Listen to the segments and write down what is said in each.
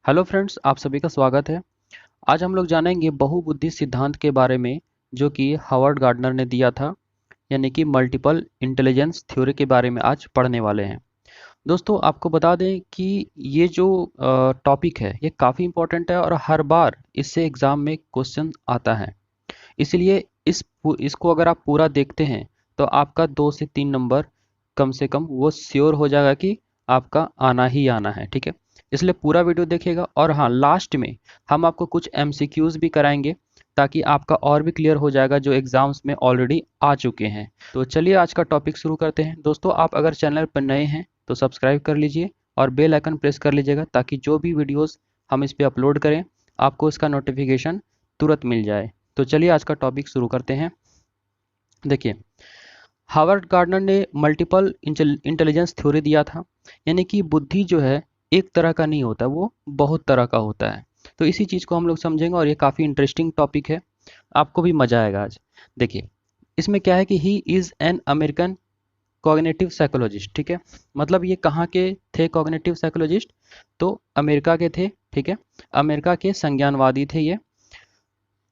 Hello friends, आप सभी का स्वागत है। आज हम लोग जानेंगे बहुबुद्धि सिद्धांत के बारे में जो कि हावर्ड गार्डनर ने दिया था, यानी कि मल्टीपल इंटेलिजेंस थ्योरी के बारे में आज पढ़ने वाले हैं। दोस्तों, आपको बता दें कि ये जो टॉपिक है ये काफ़ी इम्पोर्टेंट है और हर बार इससे एग्ज़ाम में क्वेश्चन आता है। इसलिए इसको अगर आप पूरा देखते हैं तो आपका 2 से 3 नंबर कम से कम वो श्योर हो जाएगा कि आपका आना ही आना है। ठीक है, इसलिए पूरा वीडियो देखिएगा। और हाँ, लास्ट में हम आपको कुछ एमसीक्यूज भी कराएंगे ताकि आपका और भी क्लियर हो जाएगा जो एग्जाम्स में ऑलरेडी आ चुके हैं। तो चलिए आज का टॉपिक शुरू करते हैं। दोस्तों, आप अगर चैनल पर नए हैं तो सब्सक्राइब कर लीजिए और बेल आइकन प्रेस कर लीजिएगा ताकि जो भी वीडियोस हम इस पर अपलोड करें आपको इसका नोटिफिकेशन तुरंत मिल जाए। तो चलिए आज का टॉपिक शुरू करते हैं। देखिए, हावर्ड गार्डनर ने मल्टीपल इंटेलिजेंस थ्योरी दिया था, यानी कि बुद्धि जो है एक तरह का नहीं होता, वो बहुत तरह का होता है। तो इसी चीज़ को हम लोग समझेंगे और ये काफ़ी इंटरेस्टिंग टॉपिक है, आपको भी मजा आएगा आज। देखिए, इसमें क्या है कि he is an American cognitive psychologist. ठीक है, मतलब ये कहाँ के थे कॉग्निटिव साइकोलॉजिस्ट? तो अमेरिका के थे। ठीक है, अमेरिका के संज्ञानवादी थे ये।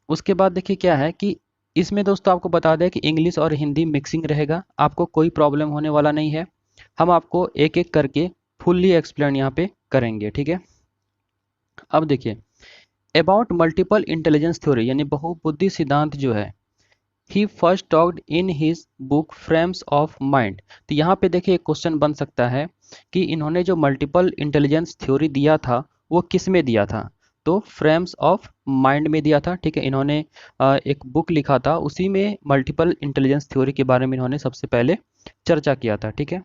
उसके बाद देखिए क्या है कि इसमें दोस्तों आपको बता दें कि इंग्लिश और हिंदी मिक्सिंग रहेगा, आपको कोई प्रॉब्लम होने वाला नहीं है। हम आपको एक एक करके फुल्ली एक्सप्लेन यहाँ पे करेंगे। ठीक है, अब देखिए, अबाउट मल्टीपल इंटेलिजेंस थ्योरी यानी बहुबुद्धि सिद्धांत जो है, he first talked in his book frames of mind. तो यहाँ पे देखिए एक क्वेश्चन बन सकता है कि इन्होंने जो मल्टीपल इंटेलिजेंस थ्योरी दिया था वो किस में दिया था? तो फ्रेम्स ऑफ माइंड में दिया था। ठीक है, इन्होंने एक बुक लिखा था, उसी में मल्टीपल इंटेलिजेंस थ्योरी के बारे में इन्होंने सबसे पहले चर्चा किया था। ठीक है,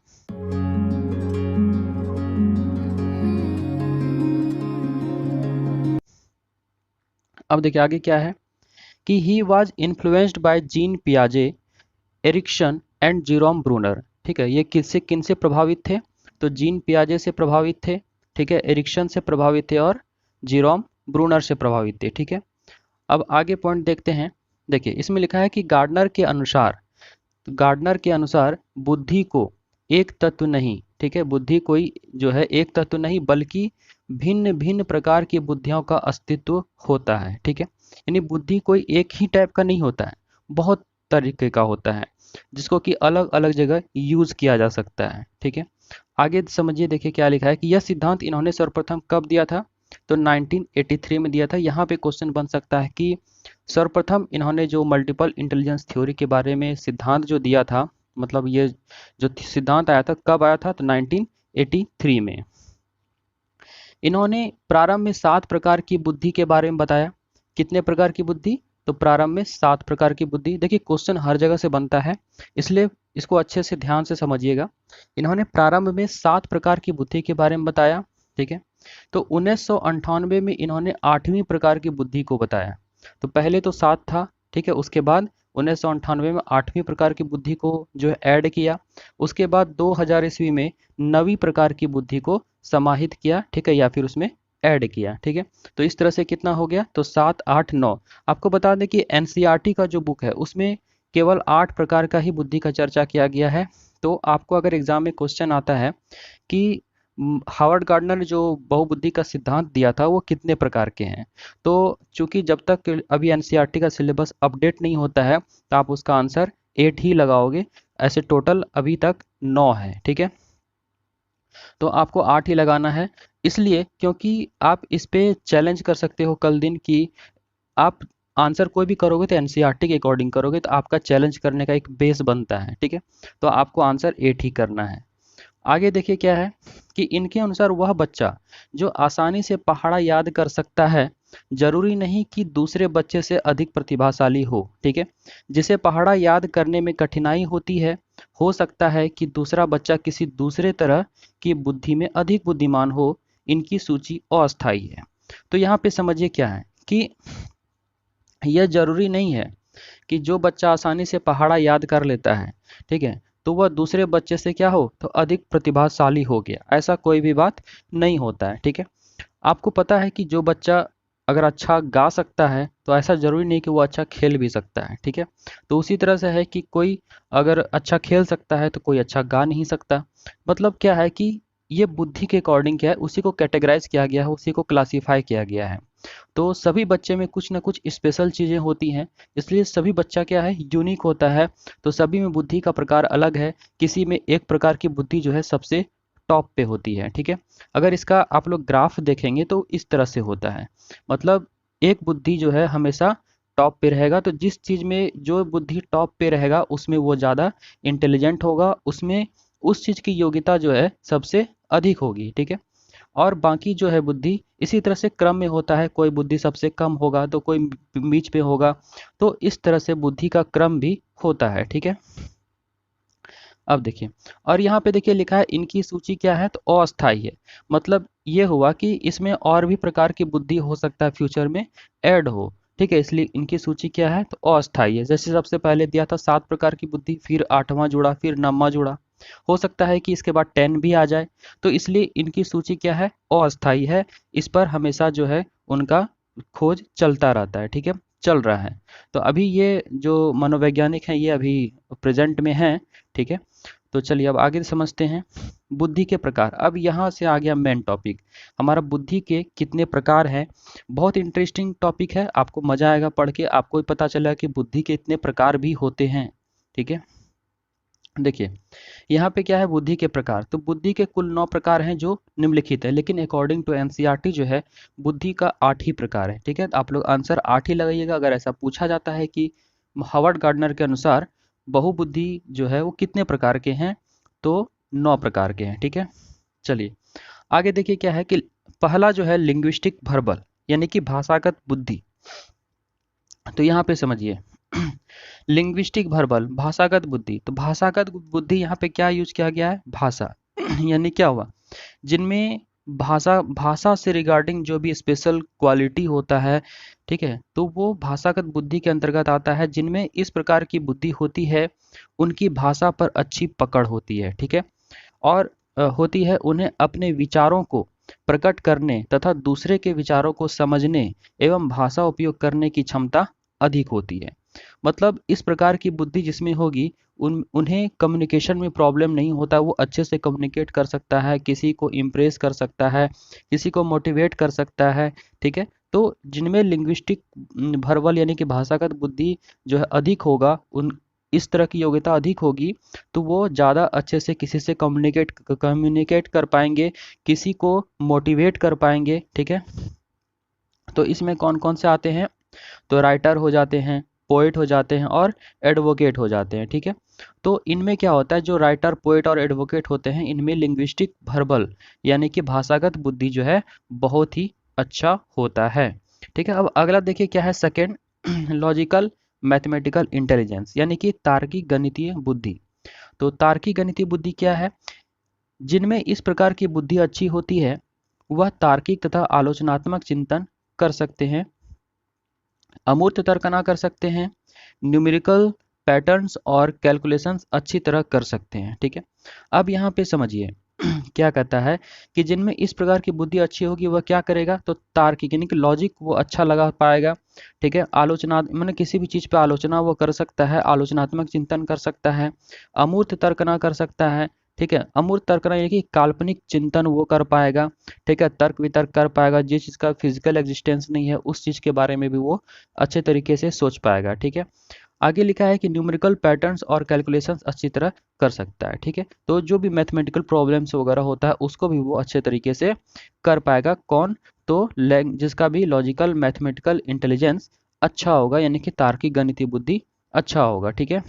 अब देखिए आगे क्या है कि he was influenced by Jean पियाजे, एरिक्सन एंड जीरोम ब्रूनर। ठीक है, ये किससे किनसे प्रभावित थे? तो जीन पियाजे से प्रभावित थे। ठीक है, एरिक्सन से प्रभावित थे और जीरोम ब्रूनर से प्रभावित थे। ठीक है, अब आगे पॉइंट देखते हैं। देखिए, इसमें लिखा है कि गार्डनर के अनुसार बुद्धि को एक तत्व नहीं, ठीक है, बुद्धि कोई जो है एक तत्व नहीं बल्कि भिन्न भिन्न प्रकार की बुद्धियों का अस्तित्व होता है। ठीक है, यानी बुद्धि कोई एक ही टाइप का नहीं होता है, बहुत तरीके का होता है जिसको कि अलग अलग जगह यूज किया जा सकता है। ठीक है, आगे समझिए। देखिए क्या लिखा है कि यह सिद्धांत इन्होंने सर्वप्रथम कब दिया था? तो 1983 में दिया था। यहाँ पे क्वेश्चन बन सकता है कि सर्वप्रथम इन्होंने जो मल्टीपल इंटेलिजेंस थ्योरी के बारे में सिद्धांत जो दिया था, मतलब ये जो सिद्धांत आया था कब आया था? तो 1983 में। इन्होंने प्रारंभ में 7 प्रकार की बुद्धि के बारे में बताया। कितने प्रकार की बुद्धि? तो प्रारंभ में 7 प्रकार की बुद्धि। देखिए क्वेश्चन हर जगह से बनता है, इसलिए इसको अच्छे से ध्यान से समझिएगा। इन्होंने प्रारंभ में 7 प्रकार की बुद्धि के बारे में बताया। ठीक है, तो 1998 में इन्होंने 8वीं प्रकार की बुद्धि को बताया। तो पहले तो 7 था। ठीक है, उसके बाद 1998 में 8वीं प्रकार की बुद्धि को जो है ऐड किया। उसके बाद 2000 ईस्वी में 9वीं प्रकार की बुद्धि को समाहित किया। ठीक है, या फिर उसमें ऐड किया। ठीक है, तो इस तरह से कितना हो गया? तो 7, 8, 9। आपको बता दें कि एनसीईआरटी का जो बुक है उसमें केवल 8 प्रकार का ही बुद्धि का चर्चा किया गया है। तो आपको अगर एग्जाम में क्वेश्चन आता है कि हावर्ड गार्डनर ने जो बहुबुद्धि का सिद्धांत दिया था वो कितने प्रकार के हैं, तो चूंकि जब तक अभी एनसीईआरटी का सिलेबस अपडेट नहीं होता है तो आप उसका आंसर 8 ही लगाओगे। ऐसे टोटल अभी तक 9 है। ठीक है, तो आपको 8 ही लगाना है, इसलिए क्योंकि आप इस पे चैलेंज कर सकते हो कल दिन की आप आंसर कोई भी करोगे तो एनसीईआरटी के अकॉर्डिंग करोगे, तो आपका चैलेंज करने का एक बेस बनता है। ठीक है, तो आपको आंसर 8 ही करना है। आगे देखिए क्या है कि इनके अनुसार वह बच्चा जो आसानी से पहाड़ा याद कर सकता है जरूरी नहीं कि दूसरे बच्चे से अधिक प्रतिभाशाली हो। ठीक है, जिसे पहाड़ा याद करने में कठिनाई होती है, हो सकता है कि दूसरा बच्चा किसी दूसरे तरह की बुद्धि में अधिक बुद्धिमान हो। इनकी सूची अस्थायी है। तो यहाँ पे समझिए क्या है कि यह जरूरी नहीं है कि जो बच्चा आसानी से पहाड़ा याद कर लेता है, ठीक है, तो वह दूसरे बच्चे से क्या हो तो अधिक प्रतिभाशाली हो गया, ऐसा कोई भी बात नहीं होता है। ठीक है, आपको पता है कि जो बच्चा अगर अच्छा गा सकता है तो ऐसा जरूरी नहीं कि वो अच्छा खेल भी सकता है। ठीक है, तो उसी तरह से है कि कोई अगर अच्छा खेल सकता है तो कोई अच्छा गा नहीं सकता। मतलब क्या है कि ये बुद्धि के अकॉर्डिंग क्या है, उसी को कैटेगराइज किया गया है, उसी को क्लासीफाई किया गया है। तो सभी बच्चे में कुछ ना कुछ स्पेशल चीज़ें होती हैं, इसलिए सभी बच्चा क्या है, यूनिक होता है। तो सभी में बुद्धि का प्रकार अलग है, किसी में एक प्रकार की बुद्धि जो है सबसे टॉप पे होती है। ठीक है, अगर इसका आप लोग ग्राफ देखेंगे तो इस तरह से होता है, मतलब एक बुद्धि जो है हमेशा टॉप पे रहेगा। तो जिस चीज़ में जो बुद्धि टॉप पे रहेगा उसमें वो ज़्यादा इंटेलिजेंट होगा, उसमें उस चीज़ की योग्यता जो है सबसे अधिक होगी। ठीक है, और बाकी जो है बुद्धि इसी तरह से क्रम में होता है, कोई बुद्धि सबसे कम होगा तो कोई बीच पे होगा, तो इस तरह से बुद्धि का क्रम भी होता है। ठीक है, अब देखिए, और यहाँ पे देखिए लिखा है इनकी सूची क्या है, तो अस्थाई है। मतलब ये हुआ कि इसमें और भी प्रकार की बुद्धि हो सकता है फ्यूचर में ऐड हो। ठीक है, इसलिए इनकी सूची क्या है, तो अस्थाई है। जैसे सबसे पहले दिया था 7 प्रकार की बुद्धि, फिर 8वां जुड़ा, फिर 9वां जुड़ा, हो सकता है कि इसके बाद 10 भी आ जाए। तो इसलिए इनकी सूची क्या है, अस्थाई है। इस पर हमेशा जो है उनका खोज चलता रहता है। ठीक है, चल रहा है। तो अभी ये जो मनोवैज्ञानिक हैं ये अभी प्रेजेंट में हैं। ठीक है, तो चलिए अब आगे समझते हैं बुद्धि के प्रकार। अब यहाँ से आ गया मेन टॉपिक, हमारा बुद्धि के कितने प्रकार हैं। बहुत इंटरेस्टिंग टॉपिक है, आपको मजा आएगा पढ़ के, आपको भी पता चला कि बुद्धि के इतने प्रकार भी होते हैं। ठीक है, देखिए यहाँ पे क्या है, बुद्धि के प्रकार। तो बुद्धि के कुल 9 प्रकार हैं जो निम्नलिखित है, लेकिन अकॉर्डिंग टू एनसीईआरटी जो है बुद्धि का 8 ही प्रकार है। ठीक है, तो आप लोग आंसर 8 ही लगाइएगा। अगर ऐसा पूछा जाता है कि हावर्ड गार्डनर के अनुसार बहुबुद्धि जो है वो कितने प्रकार के हैं, तो 9 प्रकार के हैं। ठीक है, चलिए आगे देखिए क्या है कि पहला जो है लिंग्विस्टिक वर्बल, यानी कि भाषागत बुद्धि। तो यहाँ पे समझिए लिंग्विस्टिक वर्बल भाषागत बुद्धि। तो भाषागत बुद्धि यहाँ पे क्या यूज किया गया है, भाषा यानी क्या हुआ, जिनमें भाषा भाषा से रिगार्डिंग जो भी स्पेशल क्वालिटी होता है, ठीक है, तो वो भाषागत बुद्धि के अंतर्गत आता है। जिनमें इस प्रकार की बुद्धि होती है उनकी भाषा पर अच्छी पकड़ होती है। ठीक है, और होती है उन्हें अपने विचारों को प्रकट करने तथा दूसरे के विचारों को समझने एवं भाषा उपयोग करने की क्षमता अधिक होती है। मतलब इस प्रकार की बुद्धि जिसमें होगी उन्हें कम्युनिकेशन में प्रॉब्लम नहीं होता, वो अच्छे से कम्युनिकेट कर सकता है, किसी को इम्प्रेस कर सकता है, किसी को मोटिवेट कर सकता है। ठीक है, तो जिनमें लिंग्विस्टिक वर्बल यानी कि भाषागत बुद्धि जो है अधिक होगा, उन इस तरह की योग्यता अधिक होगी, तो वो ज़्यादा अच्छे से किसी से कम्युनिकेट कर पाएंगे, किसी को मोटिवेट कर पाएंगे। ठीक है, तो इसमें कौन कौन से आते हैं, तो राइटर हो जाते हैं, पोएट हो जाते हैं और एडवोकेट हो जाते हैं। ठीक है, तो इनमें क्या होता है, जो राइटर पोएट और एडवोकेट होते हैं इनमें लिंग्विस्टिक वर्बल यानी कि भाषागत बुद्धि जो है बहुत ही अच्छा होता है। ठीक है, अब अगला देखिए क्या है, सेकेंड लॉजिकल मैथमेटिकल इंटेलिजेंस यानी कि तार्किक गणितीय बुद्धि। तो तार्किक गणितीय बुद्धि क्या है, जिनमें इस प्रकार की बुद्धि अच्छी होती है वह तार्किक तथा आलोचनात्मक चिंतन कर सकते हैं, अमूर्त तर्कना कर सकते हैं, न्यूमेरिकल पैटर्न्स और कैलकुलेशंस अच्छी तरह कर सकते हैं। ठीक है, अब यहाँ पे समझिए क्या कहता है कि जिनमें इस प्रकार की बुद्धि अच्छी होगी वह क्या करेगा, तो तार्किक यानी कि लॉजिक वो अच्छा लगा पाएगा। ठीक है, आलोचना मैंने किसी भी चीज़ पे आलोचना वो कर सकता है, आलोचनात्मक चिंतन कर सकता है, अमूर्त तर्कना कर सकता है। ठीक है, अमूर्त तर्कना यानी कि काल्पनिक चिंतन वो कर पाएगा। ठीक है, तर्क वितर्क कर पाएगा, जिस चीज़ का फिजिकल एग्जिस्टेंस नहीं है उस चीज़ के बारे में भी वो अच्छे तरीके से सोच पाएगा। ठीक है, आगे लिखा है कि न्यूमेरिकल पैटर्न्स और कैलकुलेशंस अच्छी तरह कर सकता है। ठीक है, तो जो भी मैथमेटिकल प्रॉब्लम्स वगैरह होता है उसको भी वो अच्छे तरीके से कर पाएगा। कौन, तो जिसका भी लॉजिकल मैथमेटिकल इंटेलिजेंस अच्छा होगा यानी कि तार्किक गणितीय बुद्धि अच्छा होगा। ठीक है,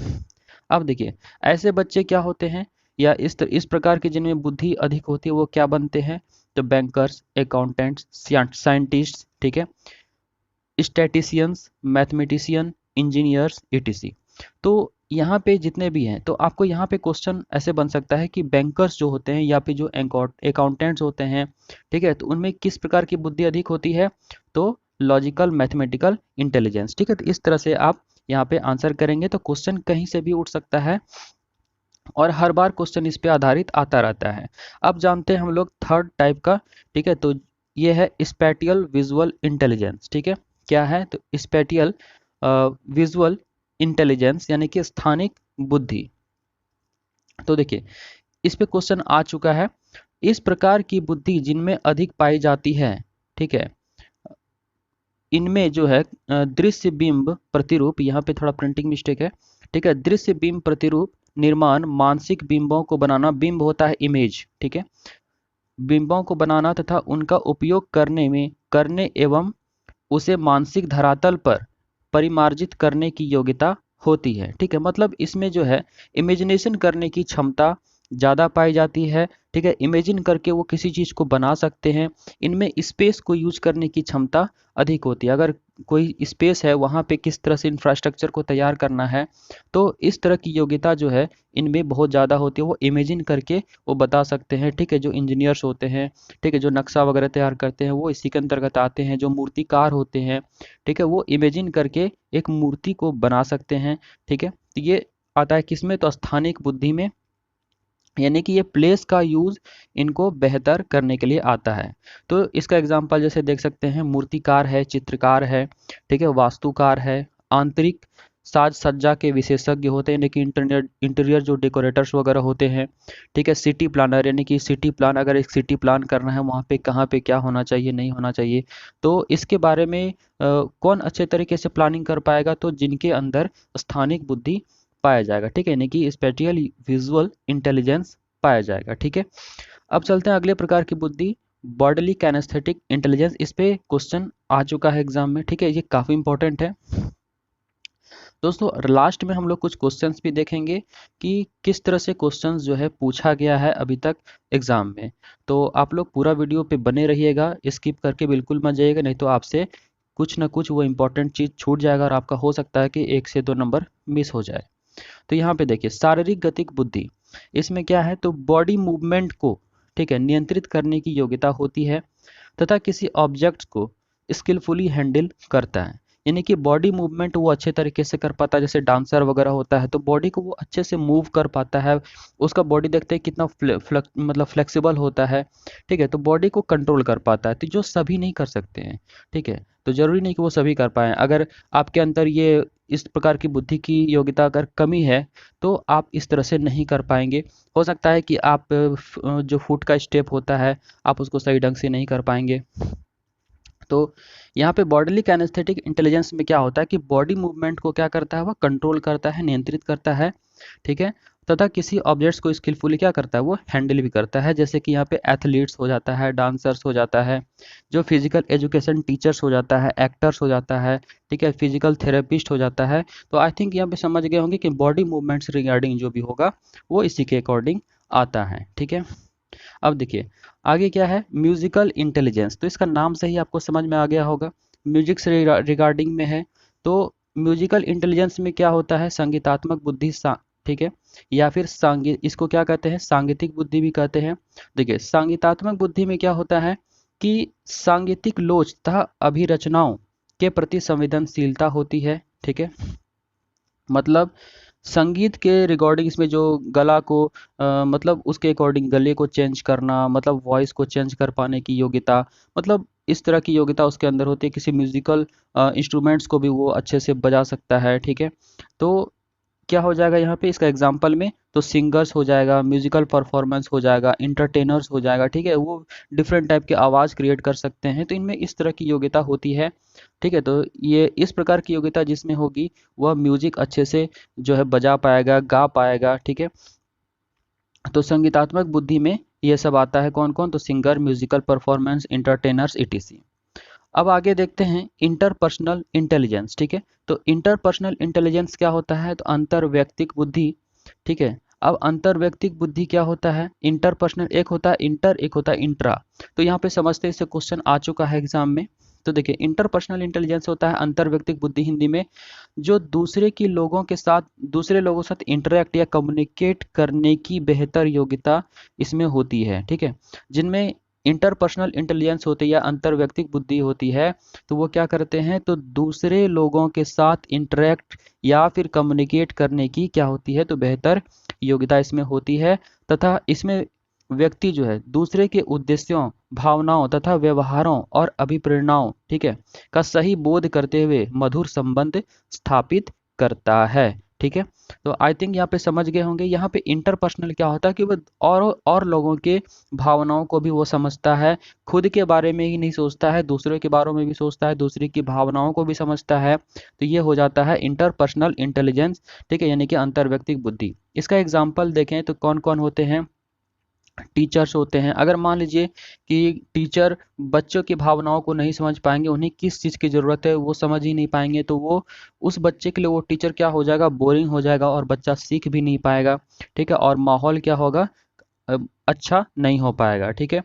अब देखिए ऐसे बच्चे क्या होते हैं, या इस प्रकार की जिनमें बुद्धि अधिक होती है वो क्या बनते हैं, तो बैंकर्स, अकाउंटेंट्स, साइंटिस्ट, ठीक है, स्टैटिशियंस, मैथमेटिशियन, इंजीनियर्स, ईटीसी। तो यहाँ पे जितने भी हैं, तो आपको यहाँ पे क्वेश्चन ऐसे बन सकता है कि बैंकर्स जो होते हैं या फिर जो अकाउंटेंट्स होते हैं, ठीक है, तो उनमें किस प्रकार की बुद्धि अधिक होती है, तो लॉजिकल मैथमेटिकल इंटेलिजेंस। ठीक है, तो इस तरह से आप यहाँ पे आंसर करेंगे तो क्वेश्चन कहीं से भी उठ सकता है और हर बार क्वेश्चन इस पे आधारित आता रहता है। अब जानते हैं हम लोग थर्ड टाइप का। ठीक है, तो ये है स्पैटियल विजुअल इंटेलिजेंस। ठीक है, क्या है, तो स्पैटियल विजुअल इंटेलिजेंस यानी कि स्थानिक बुद्धि। तो देखिए इस पे क्वेश्चन आ चुका है, इस प्रकार की बुद्धि जिनमें अधिक पाई जाती है, ठीक है, इनमें जो है दृश्य बिंब प्रतिरूप, यहाँ पे थोड़ा प्रिंटिंग मिस्टेक है, ठीक है, दृश्य बिंब प्रतिरूप निर्माण, मानसिक बिंबों को बनाना, बिंब होता है इमेज, ठीक है, बिंबों को बनाना तथा उनका उपयोग करने एवं उसे मानसिक धरातल पर परिमार्जित करने की योग्यता होती है, ठीक है। मतलब इसमें जो है इमेजिनेशन करने की क्षमता ज़्यादा पाई जाती है, ठीक है, इमेजिन करके वो किसी चीज़ को बना सकते हैं। इनमें स्पेस को यूज करने की क्षमता अधिक होती है, अगर कोई स्पेस है वहाँ पे किस तरह से इंफ्रास्ट्रक्चर को तैयार करना है, तो इस तरह की योग्यता जो है इनमें बहुत ज़्यादा होती है, वो इमेजिन करके वो बता सकते हैं, ठीक है। जो इंजीनियर्स होते हैं, ठीक है, जो नक्शा वगैरह तैयार करते हैं वो इसी के अंतर्गत आते हैं। जो मूर्तिकार होते हैं, ठीक है, वो इमेजिन करके एक मूर्ति को बना सकते हैं, ठीक है। तो ये आता है किसमें, तो स्थानिक बुद्धि में, यानी कि ये प्लेस का यूज इनको बेहतर करने के लिए आता है। तो इसका एग्जांपल जैसे देख सकते हैं, मूर्तिकार है, चित्रकार है, ठीक है, वास्तुकार है, आंतरिक साज सज्जा के विशेषज्ञ होते हैं, यानी कि इंटीरियर जो डेकोरेटर्स वगैरह होते हैं, ठीक है, सिटी प्लानर, यानी कि सिटी प्लान, अगर एक सिटी प्लान करना है वहाँ पे कहाँ पे क्या होना चाहिए नहीं होना चाहिए, तो इसके बारे में कौन अच्छे तरीके से प्लानिंग कर पाएगा, तो जिनके अंदर स्थानिक बुद्धि पाया जाएगा, ठीक है, यानी कि स्पेटियल विजुअल इंटेलिजेंस पाया जाएगा, ठीक है। अब चलते हैं अगले प्रकार की बुद्धि, बॉडीली कैनेस्थेटिक इंटेलिजेंस। इस पे क्वेश्चन आ चुका है एग्जाम में, ठीक है, ये काफी इंपॉर्टेंट है दोस्तों। लास्ट में हम लोग कुछ क्वेश्चंस भी देखेंगे कि किस तरह से क्वेश्चंस जो है पूछा गया है अभी तक एग्जाम में। तो आप लोग पूरा वीडियो पे बने रहिएगा, स्किप करके बिल्कुल मत जाइएगा, नहीं तो आपसे कुछ ना कुछ वो इंपॉर्टेंट चीज़ छूट जाएगा और आपका हो सकता है कि 1 से 2 नंबर मिस हो जाए। तो यहाँ पे देखिए शारीरिक गतिक बुद्धि, इसमें क्या है, तो बॉडी मूवमेंट को, ठीक है, नियंत्रित करने की योग्यता होती है तथा किसी ऑब्जेक्ट को स्किलफुली हैंडल करता है, यानी कि बॉडी मूवमेंट वो अच्छे तरीके से कर पाता है। जैसे डांसर वगैरह होता है तो बॉडी को वो अच्छे से मूव कर पाता है, उसका बॉडी देखते हैं कितना मतलब फ्लेक्सिबल होता है, ठीक है, तो बॉडी को कंट्रोल कर पाता है, तो जो सभी नहीं कर सकते हैं, ठीक है, तो जरूरी नहीं कि वो सभी कर पाए। अगर आपके अंदर ये इस प्रकार की बुद्धि की योग्यता अगर कमी है तो आप इस तरह से नहीं कर पाएंगे। हो सकता है कि आप जो फुट का स्टेप होता है आप उसको सही ढंग से नहीं कर पाएंगे। तो यहाँ पे बॉडीली कैनेस्थेटिक इंटेलिजेंस में क्या होता है कि बॉडी मूवमेंट को क्या करता है, वह कंट्रोल करता है, नियंत्रित करता है, ठीक है, तथा किसी ऑब्जेक्ट्स को स्किलफुली क्या करता है, वो हैंडल भी करता है। जैसे कि यहाँ पे एथलीट्स हो जाता है, डांसर्स हो जाता है, जो फिजिकल एजुकेशन टीचर्स हो जाता है, एक्टर्स हो जाता है, ठीक है, फिजिकल थेरेपिस्ट हो जाता है। तो आई थिंक यहाँ पे समझ गए होंगे कि बॉडी मूवमेंट्स रिगार्डिंग जो भी होगा वो इसी के अकॉर्डिंग आता है, ठीक है। अब देखिए आगे क्या है, म्यूजिकल इंटेलिजेंस। तो इसका नाम से ही आपको समझ में आ गया होगा, म्यूजिक से रिगार्डिंग में है। तो म्यूजिकल इंटेलिजेंस में क्या होता है, संगीतात्मक बुद्धि, ठीक है, या फिर सांगीत, इसको क्या कहते हैं, सांगीतिक बुद्धि भी कहते हैं। देखिए सांगीतात्मक बुद्धि में क्या होता है कि सांगीतिक लोच तथा अभिरचनाओं के प्रति संवेदनशीलता होती है, ठीक है, मतलब संगीत के रिकॉर्डिंग इसमें जो गला को मतलब उसके अकॉर्डिंग गले को चेंज करना, मतलब वॉइस को चेंज कर पाने की योग्यता, मतलब इस तरह की योग्यता उसके अंदर होती है। किसी म्यूजिकल इंस्ट्रूमेंट्स को भी वो अच्छे से बजा सकता है, ठीक है। तो क्या हो जाएगा यहाँ पे इसका एग्जाम्पल में, तो सिंगर्स हो जाएगा, म्यूजिकल परफॉर्मेंस हो जाएगा, इंटरटेनर्स हो जाएगा, ठीक है, वो डिफरेंट टाइप के आवाज़ क्रिएट कर सकते हैं। तो इनमें इस तरह की योग्यता होती है, ठीक है। तो ये इस प्रकार की योग्यता जिसमें होगी वह म्यूजिक अच्छे से जो है बजा पाएगा, गा पाएगा, ठीक है। तो संगीतात्मक बुद्धि में ये सब आता है, कौन कौन, तो सिंगर, म्यूजिकल परफॉर्मेंस, इंटरटेनर्स, etc। अब आगे देखते हैं इंटरपर्सनल इंटेलिजेंस, ठीक है। तो इंटरपर्सनल इंटेलिजेंस क्या होता है, तो अंतर्वैयक्तिक बुद्धि, ठीक है। अब अंतर्वैयक्तिक बुद्धि क्या होता है, इंटरपर्सनल एक होता है इंटर, एक होता है इंट्रा। तो यहाँ पे समझते हैं, इससे क्वेश्चन आ चुका है एग्जाम में। तो देखिए इंटरपर्सनल इंटेलिजेंस होता है अंतर्वैयक्तिक बुद्धि हिंदी में, जो दूसरे लोगों के साथ इंटरेक्ट या कम्युनिकेट करने की बेहतर योग्यता इसमें होती है, ठीक है। जिनमें इंटरपर्सनल इंटेलिजेंस होती है या अंतर्वैयक्तिक बुद्धि होती है, तो वो क्या करते हैं, तो दूसरे लोगों के साथ इंटरेक्ट या फिर कम्युनिकेट करने की क्या होती है, तो बेहतर योग्यता इसमें होती है। तथा इसमें व्यक्ति जो है दूसरे के उद्देश्यों, भावनाओं तथा व्यवहारों और अभिप्रेरणाओं, ठीक है, का सही बोध करते हुए मधुर संबंध स्थापित करता है, ठीक है। तो आई थिंक यहाँ पे समझ गए होंगे। यहाँ पे इंटरपर्सनल क्या होता है कि वो और लोगों के भावनाओं को भी वो समझता है, खुद के बारे में ही नहीं सोचता है, दूसरों के बारे में भी सोचता है, दूसरे की भावनाओं को भी समझता है। तो ये हो जाता है इंटरपर्सनल इंटेलिजेंस, ठीक है, यानी कि अंतर्व्यक्तिक बुद्धि। इसका एग्जाम्पल देखें तो कौन कौन होते हैं। टीचर्स होते हैं। अगर मान लीजिए कि टीचर बच्चों की भावनाओं को नहीं समझ पाएंगे, उन्हें किस चीज़ की ज़रूरत है वो समझ ही नहीं पाएंगे, तो वो उस बच्चे के लिए वो टीचर क्या हो जाएगा, बोरिंग हो जाएगा और बच्चा सीख भी नहीं पाएगा। ठीक है, और माहौल क्या होगा, अच्छा नहीं हो पाएगा। ठीक है।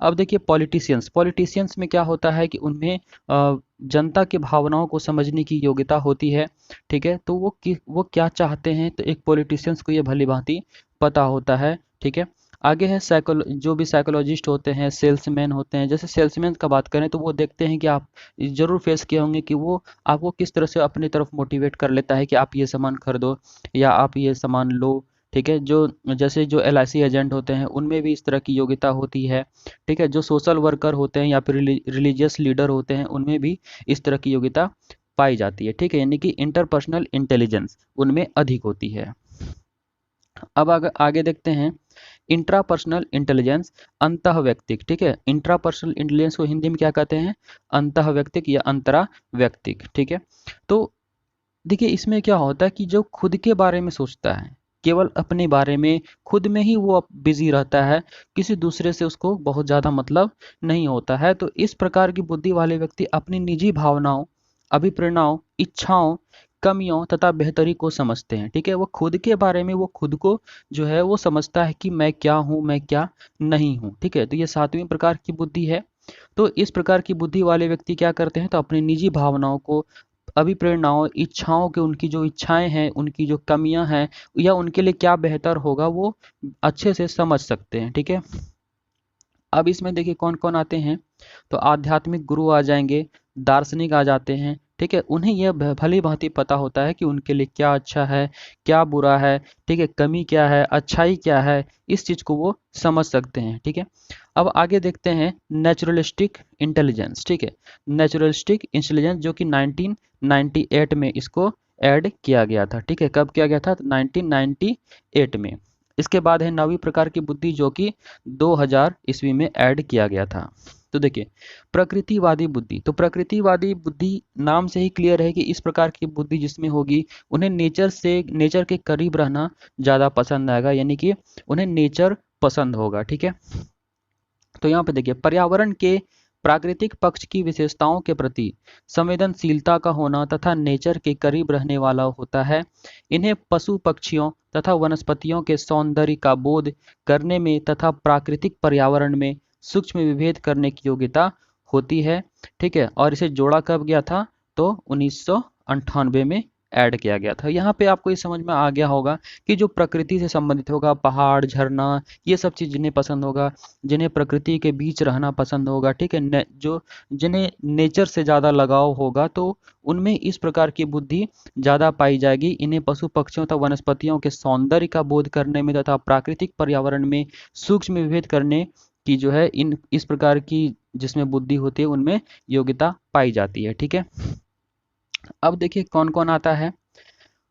अब देखिए पॉलिटिशियंस, पॉलिटिशियंस में क्या होता है कि उनमें जनता की भावनाओं को समझने की योग्यता होती है। ठीक है, तो वो क्या चाहते हैं, तो एक पॉलिटिशियंस को ये भली भांति पता होता है। ठीक है। आगे है जो भी साइकोलॉजिस्ट होते हैं, सेल्समैन होते हैं। जैसे सेल्समैन का बात करें तो वो देखते हैं कि आप जरूर फेस किए होंगे कि वो आपको किस तरह से अपनी तरफ मोटिवेट कर लेता है कि आप ये सामान खरीदो या आप ये सामान लो। ठीक है, जो जैसे जो LIC एजेंट होते हैं उनमें भी इस तरह की योग्यता होती है। ठीक है, जो सोशल वर्कर होते हैं या फिर रिलीजियस लीडर होते हैं उनमें भी इस तरह की योग्यता पाई जाती है। ठीक है, यानी कि इंटरपर्सनल इंटेलिजेंस उनमें अधिक होती है। अब आगे देखते हैं इंट्रापर्सनल इंटेलिजेंस, अंतःव्यक्तिक। ठीक है, इंट्रापर्सनल इंटेलिजेंस को हिंदी में क्या कहते हैं, अंतःव्यक्तिक या अंतरा व्यक्तिक। ठीक है, तो देखिए इसमें क्या होता है कि जो खुद के बारे में सोचता है, केवल अपने बारे में, खुद में ही वो बिजी रहता है, किसी दूसरे से उसको बहुत ज़्यादा मतलब नहीं होता है। तो इस प्रकार की बुद्धि वाले व्यक्ति अपनी निजी भावनाओं, अभिप्रेरणाओं, इच्छाओं, कमियों तथा बेहतरी को समझते हैं। ठीक है, वो खुद के बारे में वो खुद को जो है वो समझता है कि मैं क्या हूँ, मैं क्या नहीं हूँ। ठीक है, तो ये 7वीं प्रकार की बुद्धि है। तो इस प्रकार की बुद्धि वाले व्यक्ति क्या करते हैं, तो अपनी निजी भावनाओं को, अभिप्रेरणाओं, इच्छाओं के, उनकी जो इच्छाएं हैं, उनकी जो कमियां हैं या उनके लिए क्या बेहतर होगा वो अच्छे से समझ सकते हैं। ठीक है। अब इसमें देखिए कौन कौन आते हैं, तो आध्यात्मिक गुरु आ जाएंगे, दार्शनिक आ जाते हैं। ठीक है, उन्हें यह भली भांति पता होता है कि उनके लिए क्या अच्छा है, क्या बुरा है। ठीक है, कमी क्या है, अच्छाई क्या है, इस चीज़ को वो समझ सकते हैं। ठीक है। अब आगे देखते हैं नेचुरलिस्टिक इंटेलिजेंस। ठीक है, नेचुरलिस्टिक इंटेलिजेंस जो कि 1998 में इसको ऐड किया गया था। ठीक है, कब किया गया था, 1998 में। इसके बाद है 9वीं प्रकार की बुद्धि जो कि 2000 ईस्वी में ऐड किया गया था। तो देखिए प्रकृतिवादी बुद्धि, तो प्रकृतिवादी बुद्धि नाम से ही क्लियर है कि इस प्रकार की बुद्धि जिसमें होगी उन्हें नेचर के करीब रहना ज़्यादा पसंद आएगा, यानी कि उन्हें नेचर पसंद होगा। ठीक है, तो यहाँ पे देखिए पर्यावरण के प्राकृतिक पक्ष की विशेषताओं के प्रति संवेदनशीलता का होना तथा नेचर के करीब रहने वाला होता है। इन्हें पशु पक्षियों तथा वनस्पतियों के सौंदर्य का बोध करने में तथा प्राकृतिक पर्यावरण में सूक्ष्म विभेद करने की योग्यता होती है। ठीक है, और इसे जोड़ा कब गया था, तो 1998 में ऐड किया गया था। यहाँ पे आपको ये समझ में आ गया होगा कि जो प्रकृति से संबंधित होगा, पहाड़, झरना, ये सब चीज़ जिन्हें पसंद होगा, जिन्हें प्रकृति के बीच रहना पसंद होगा, ठीक है, जो जिन्हें नेचर से ज़्यादा लगाव होगा, तो उनमें इस प्रकार की बुद्धि ज़्यादा पाई जाएगी। इन्हें पशु पक्षियों तथा वनस्पतियों के सौंदर्य का बोध करने में तथा प्राकृतिक पर्यावरण में सूक्ष्म विभेद करने की जो है इन इस प्रकार की जिसमें बुद्धि होती है उनमें योग्यता पाई जाती है। ठीक है। अब देखिए कौन कौन आता है,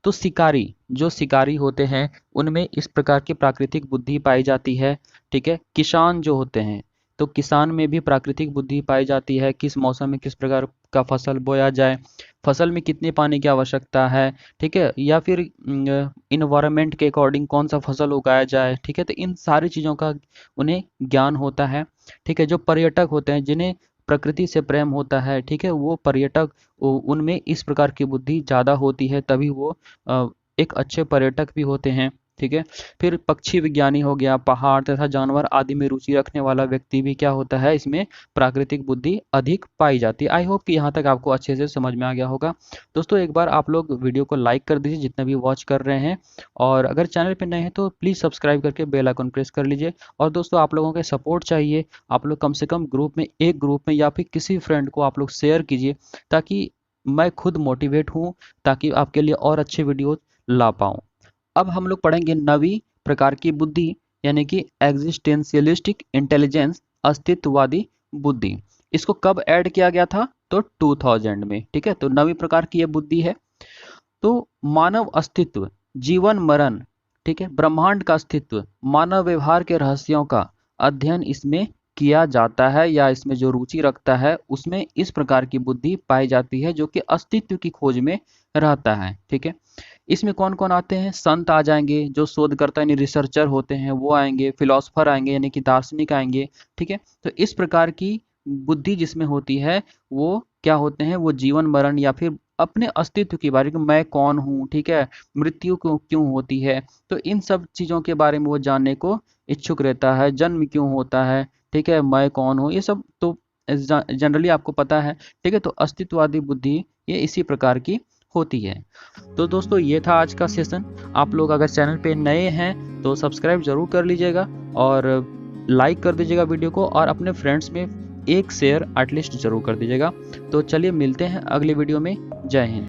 तो शिकारी, जो शिकारी होते हैं उनमें इस प्रकार की प्राकृतिक बुद्धि पाई जाती है। ठीक है, किसान जो होते हैं, तो किसान में भी प्राकृतिक बुद्धि पाई जाती है, किस मौसम में किस प्रकार का फसल बोया जाए, फसल में कितने पानी की आवश्यकता है। ठीक है, या फिर इन्वायरमेंट के अकॉर्डिंग कौन सा फसल उगाया जाए। ठीक है, तो इन सारी चीज़ों का उन्हें ज्ञान होता है। ठीक है, जो पर्यटक होते हैं जिन्हें प्रकृति से प्रेम होता है, ठीक है, वो पर्यटक उनमें इस प्रकार की बुद्धि ज़्यादा होती है, तभी वो एक अच्छे पर्यटक भी होते हैं। ठीक है, फिर पक्षी विज्ञानी हो गया, पहाड़ तथा जानवर आदि में रुचि रखने वाला व्यक्ति भी क्या होता है, इसमें प्राकृतिक बुद्धि अधिक पाई जाती है। आई होप कि यहाँ तक आपको अच्छे से समझ में आ गया होगा। दोस्तों एक बार आप लोग वीडियो को लाइक कर दीजिए जितने भी वॉच कर रहे हैं, और अगर चैनल पर नए हैं तो प्लीज़ सब्सक्राइब करके बेल आइकन प्रेस कर लीजिए। और दोस्तों आप लोगों के सपोर्ट चाहिए, आप लोग कम से कम एक ग्रुप में या फिर किसी फ्रेंड को आप लोग शेयर कीजिए, ताकि मैं खुद मोटिवेट हूँ, ताकि आपके लिए और अच्छे वीडियो ला पाऊँ। अब हम लोग पढ़ेंगे 9वीं प्रकार की बुद्धि, यानी कि एग्जिस्टेंशियलिस्टिक इंटेलिजेंस, अस्तित्ववादी बुद्धि। इसको कब ऐड किया गया था, तो 2000 में। ठीक है, तो 9वीं प्रकार की यह बुद्धि है। तो मानव अस्तित्व, जीवन मरण, ठीक है, ब्रह्मांड का अस्तित्व, मानव व्यवहार के रहस्यों का अध्ययन इसमें किया जाता है, या इसमें जो रुचि रखता है उसमें इस प्रकार की बुद्धि पाई जाती है जो कि अस्तित्व की खोज में रहता है। ठीक है, इसमें कौन कौन आते हैं? संत आ जाएंगे, जो शोधकर्ता यानी रिसर्चर होते हैं वो आएंगे, फिलोसफर आएंगे यानी कि दार्शनिक आएंगे। ठीक है, तो इस प्रकार की बुद्धि जिसमें होती है वो क्या होते हैं? वो जीवन मरण या फिर अपने अस्तित्व के बारे में, मैं कौन हूँ, ठीक है, मृत्यु क्यों क्यों होती है, तो इन सब चीज़ों के बारे में वो जानने को इच्छुक रहता है। जन्म क्यों होता है, ठीक है, मैं कौन हूँ, ये सब तो जनरली आपको पता है। ठीक है, तो अस्तित्ववादी बुद्धि ये इसी प्रकार की होती है। तो दोस्तों ये था आज का सेशन। आप लोग अगर चैनल पे नए हैं तो सब्सक्राइब जरूर कर लीजिएगा और लाइक कर दीजिएगा वीडियो को, और अपने फ्रेंड्स में एक शेयर एटलीस्ट जरूर कर दीजिएगा। तो चलिए मिलते हैं अगले वीडियो में। जय हिंद।